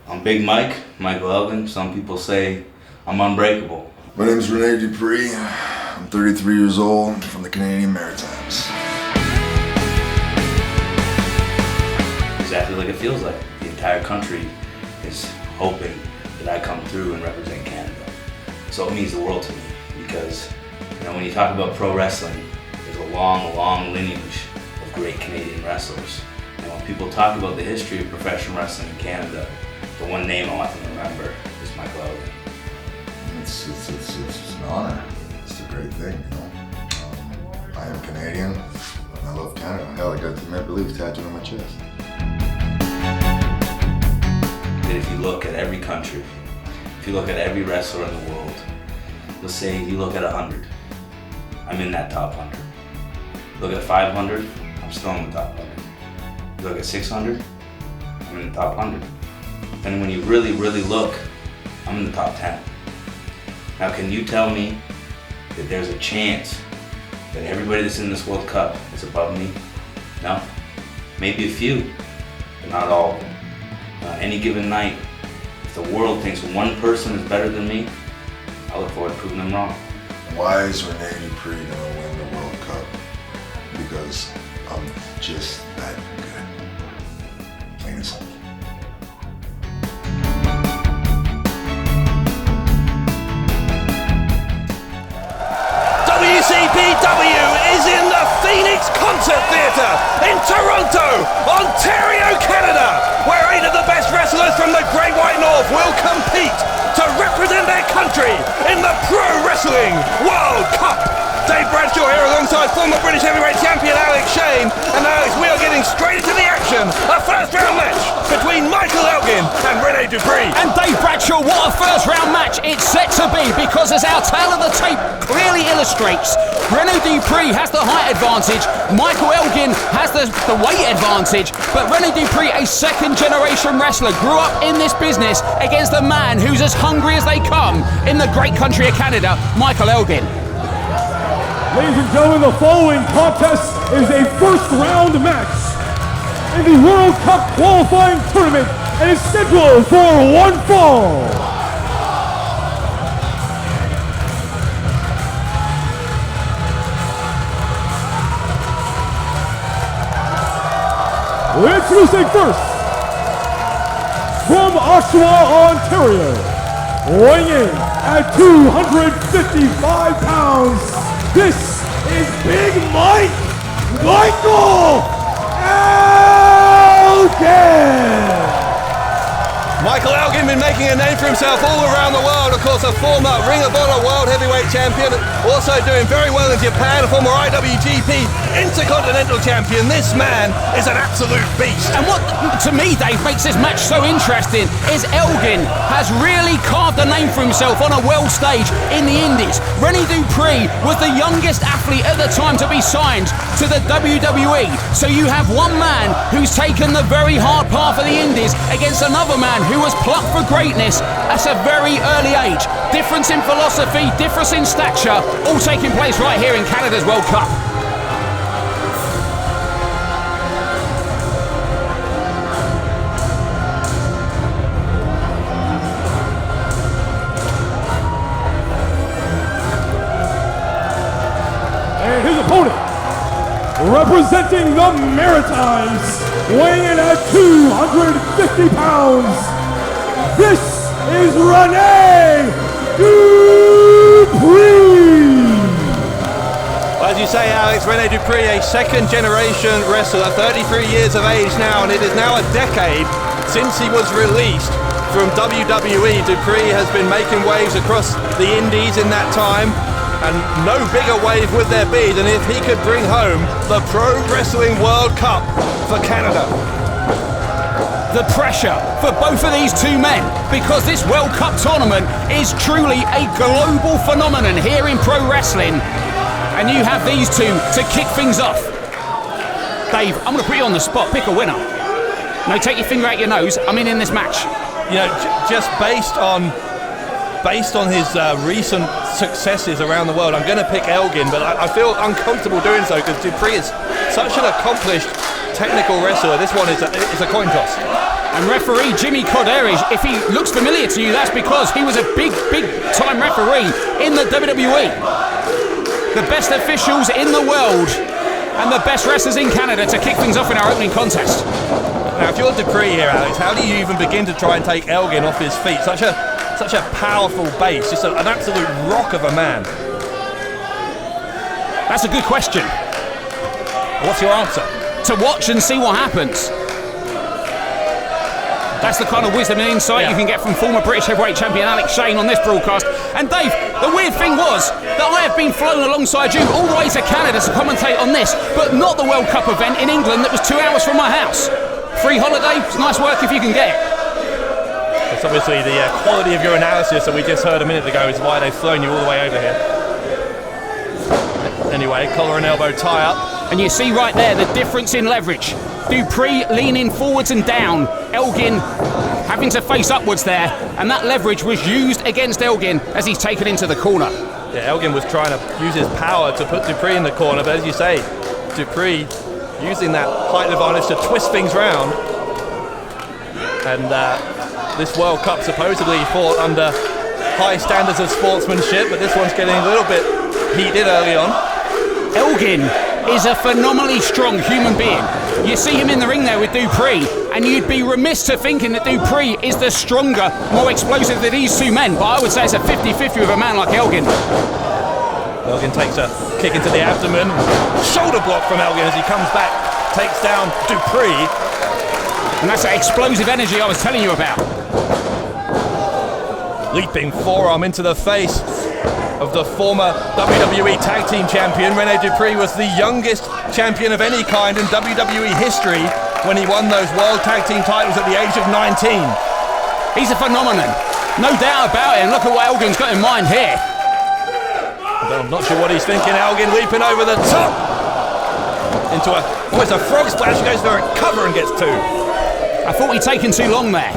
I'm Big Mike, Michael Elgin. Some people say I'm unbreakable. My name is Rene Dupree. I'm 33 years old, from the Canadian Maritimes. Exactly like it feels like. The entire country is hoping that I come through and represent Canada. So it means the world to me because, when you talk about pro wrestling, there's a long, long lineage of great Canadian wrestlers. And when people talk about the history of professional wrestling in Canada, the one name I want them to remember is Michael Elgin. It's an honor. It's a great thing, I am Canadian, and I love Canada. Hell, I got the Maple Leafs tattooed on my chest. That if you look at every country, if you look at every wrestler in the world, let's say you look at 100, I'm in that top 100. Look at 500, I'm still in the top 100. You look at 600, I'm in the top 100. And when you really, really look, I'm in the top 10. Now, can you tell me that there's a chance that everybody that's in this World Cup is above me? No. Maybe a few, but not all of them. On any given night, if the world thinks one person is better than me, I look forward to proving them wrong. Why is Rene Dupree going to win the World Cup? Because I'm just that good. Plain and simple. WCPW is in the Phoenix Concert Theatre in Toronto, Ontario, Canada, where 8 of the best wrestlers from the Great White North will compete to represent their country in the Pro Wrestling World Cup. Dave Bradshaw here alongside former British heavyweight champion Alex Shane. And Alex, we are getting straight into the action. A first round match between Michael Elgin and Rene Dupree. And Dave Bradshaw, what a first round match it's set to be, because as our tale of the tape clearly illustrates, Rene Dupree has the height advantage, Michael Elgin has the weight advantage, but Rene Dupree, a second generation wrestler, grew up in this business against a man who's as hungry as they come in the great country of Canada, Michael Elgin. Ladies and gentlemen, the following contest is a first round match in the World Cup qualifying tournament and is scheduled for one fall. Introducing first, from Oshawa, Ontario, weighing in at 255 pounds, this is Big Mike, Michael Elgin! Michael Elgin been making a name for himself all around the world. Of course, a former Ring of Honor World Heavyweight Champion, also doing very well in Japan, a former IWGP Intercontinental Champion. This man is an absolute beast. And what, to me, Dave, makes this match so interesting is Elgin has really carved a name for himself on a world stage in the Indies. Rene Dupree was the youngest athlete at the time to be signed to the WWE. So you have one man who's taken the very hard path of the Indies against another man who was plucked for greatness at a very early age. Difference in philosophy, difference in stature, all taking place right here in Canada's World Cup. And his opponent, representing the Maritimes, weighing in at 250 pounds, this is Rene Dupree! Well, as you say, Alex, Rene Dupree, a second generation wrestler, 33 years of age now, and it is now a decade since he was released from WWE. Dupree has been making waves across the Indies in that time, and no bigger wave would there be than if he could bring home the Pro Wrestling World Cup for Canada. The pressure for both of these two men, because this World Cup tournament is truly a global phenomenon here in pro wrestling, and you have these two to kick things off. Dave, I'm going to put you on the spot. Pick a winner. No, take your finger out your nose. I'm in this match. You know, just based on his recent successes around the world, I'm going to pick Elgin, but I feel uncomfortable doing so because Dupree is such an accomplished technical wrestler. This one is a coin toss. And referee Jimmy Corderis, if he looks familiar to you, that's because he was a big time referee in the WWE. The best officials in the world and the best wrestlers in Canada to kick things off in our opening contest. Now, if you're Dupree here, Alex, how do you even begin to try and take Elgin off his feet? Such a powerful base, just an absolute rock of a man. That's a good question. What's your answer? To watch and see what happens. That's the kind of wisdom and insight you can get from former British heavyweight champion Alex Shane on this broadcast. And Dave, the weird thing was that I have been flown alongside you all the way to Canada to commentate on this, but not the World Cup event in England that was 2 hours from my house. Free holiday, it's nice work if you can get it. It's obviously the quality of your analysis that we just heard a minute ago is why they've flown you all the way over here. Anyway, collar and elbow tie up. And you see right there the difference in leverage. Dupree leaning forwards and down, Elgin having to face upwards there, and that leverage was used against Elgin as he's taken into the corner. Yeah, Elgin was trying to use his power to put Dupree in the corner, but as you say, Dupree using that height advantage to twist things round. And this World Cup supposedly fought under high standards of sportsmanship, but this one's getting a little bit heated early on. Elgin is a phenomenally strong human being. You see him in the ring there with Dupree, and you'd be remiss to thinking that Dupree is the stronger, more explosive than these two men, but I would say it's a 50-50 with a man like Elgin. Elgin takes a kick into the abdomen, shoulder block from Elgin as he comes back, takes down Dupree. And that's that explosive energy I was telling you about. Leaping forearm into the face of the former WWE Tag Team Champion. Rene Dupree was the youngest champion of any kind in WWE history when he won those World Tag Team titles at the age of 19. He's a phenomenon, no doubt about it, and look at what Elgin's got in mind here. I'm not sure what he's thinking. Elgin leaping over the top into almost a frog splash. He goes for a cover and gets two. I thought he'd taken too long there.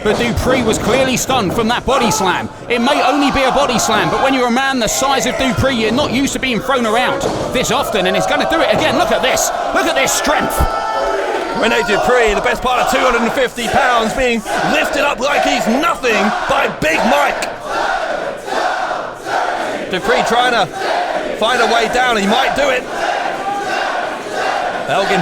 But Dupree was clearly stunned from that body slam. It may only be a body slam, but when you're a man the size of Dupree, you're not used to being thrown around this often, and he's going to do it again. Look at this. Look at this strength. Rene Dupree, the best part of 250 pounds, being lifted up like he's nothing by Big Mike. Dupree trying to find a way down. He might do it. Elgin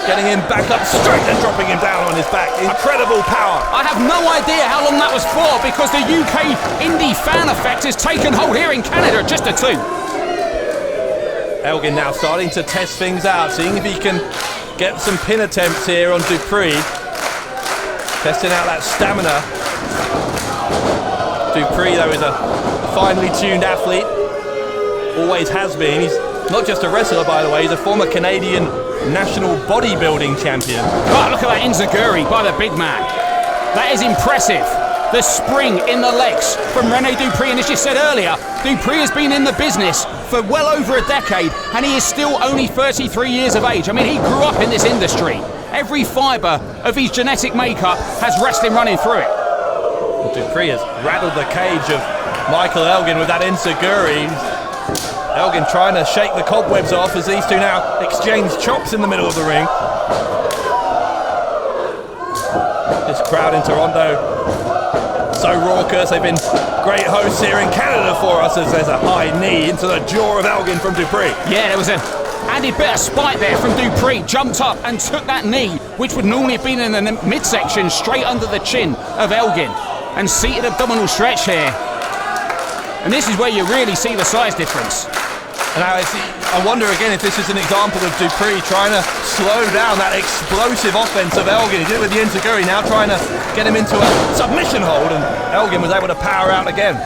getting him back up straight and dropping him down on his back. Incredible power. I have no idea how long that was for, because the UK indie fan effect has taken hold here in Canada, just a two. Elgin now starting to test things out, seeing if he can get some pin attempts here on Dupree. Testing out that stamina. Dupree, though, is a finely tuned athlete. Always has been. He's not just a wrestler, by the way, he's a former Canadian national bodybuilding champion. Oh, look at that enziguri by the big man. That is impressive. The spring in the legs from Rene Dupree, and as you said earlier, Dupree has been in the business for well over a decade, and he is still only 33 years of age. I mean, he grew up in this industry. Every fibre of his genetic makeup has wrestling running through it. Dupree has rattled the cage of Michael Elgin with that enziguri. Elgin trying to shake the cobwebs off as these two now exchange chops in the middle of the ring. This crowd in Toronto, so raucous. They've been great hosts here in Canada for us as there's a high knee into the jaw of Elgin from Dupree. Yeah, there was an added bit of spite there from Dupree. Jumped up and took that knee, which would normally have been in the midsection, straight under the chin of Elgin. And seated abdominal stretch here. And this is where you really see the size difference. And I wonder again if this is an example of Dupree trying to slow down that explosive offense of Elgin. He did it with the enziguri, now trying to get him into a submission hold, and Elgin was able to power out again.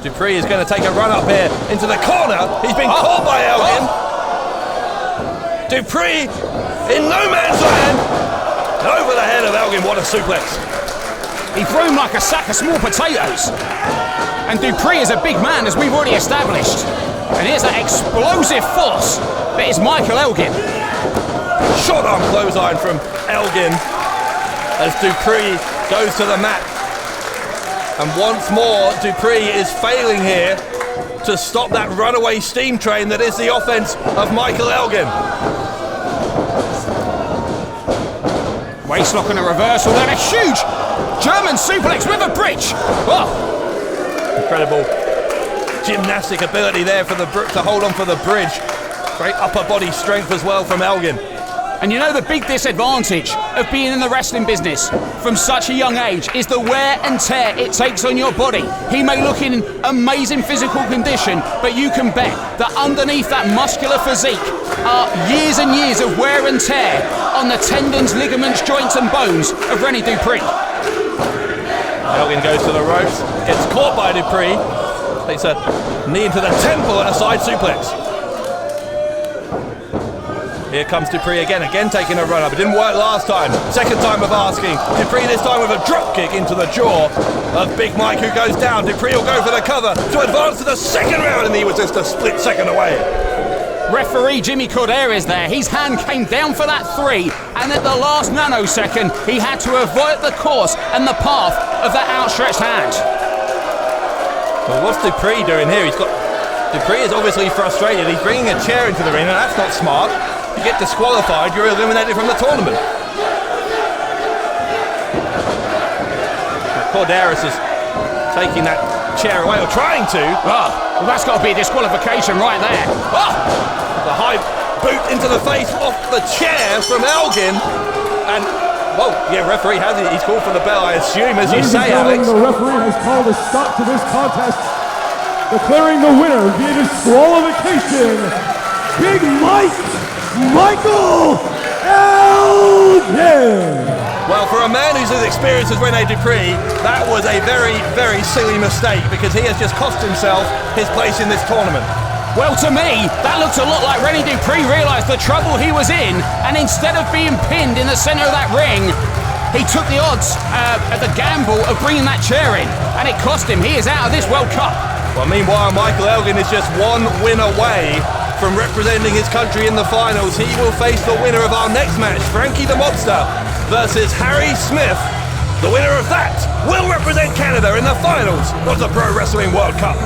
Dupree is going to take a run up here into the corner. He's been caught by Elgin. Dupree in no man's land. Over the head of Elgin, what a suplex. He threw him like a sack of small potatoes. And Dupree is a big man, as we've already established. And here's that explosive force that is Michael Elgin. Short arm clothesline from Elgin as Dupree goes to the mat. And once more, Dupree is failing here to stop that runaway steam train that is the offense of Michael Elgin. Waistlock and a reversal, then a huge German suplex with a bridge. Oh, incredible gymnastic ability there for to hold on for the bridge. Great upper body strength as well from Elgin. and you know the big disadvantage of being in the wrestling business from such a young age is the wear and tear it takes on your body. He may look in amazing physical condition, but you can bet that underneath that muscular physique are years and years of wear and tear on the tendons, ligaments, joints and bones of Rene Dupree. Elgin goes to the ropes, gets caught by Dupree, takes a knee into the temple and a side suplex. Here comes Dupree again taking a run up. It didn't work last time. Second time of asking. Dupree this time with a drop kick into the jaw of Big Mike, who goes down. Dupree will go for the cover to advance to the second round, and he was just a split second away. Referee Jimmy Corder is there. His hand came down for that 3, and at the last nanosecond, he had to avoid the course and the path of that outstretched hand. Well, what's Dupree doing here? Dupree is obviously frustrated. He's bringing a chair into the ring, and that's not smart. You get disqualified, you're eliminated from the tournament. Corderis is taking that chair away, or trying to. Oh, well, that's got to be a disqualification right there. Oh! The high boot into the face off the chair from Elgin. And, well, yeah, referee has it. He's called for the bell, I assume, as you say, Alex. The referee has called a stop to this contest, declaring the winner via disqualification, Big Michael Elgin. Well, for a man who's as experienced as Rene Dupree, that was a very, very silly mistake, because he has just cost himself his place in this tournament. Well, to me, that looks a lot like Rene Dupree realised the trouble he was in, and instead of being pinned in the centre of that ring, he took the odds at the gamble of bringing that chair in, and it cost him. He is out of this World Cup. Well, meanwhile, Michael Elgin is just one win away from representing his country in the finals. He will face the winner of our next match, Frankie the Mobster versus Harry Smith. The winner of that will represent Canada in the finals of the Pro Wrestling World Cup.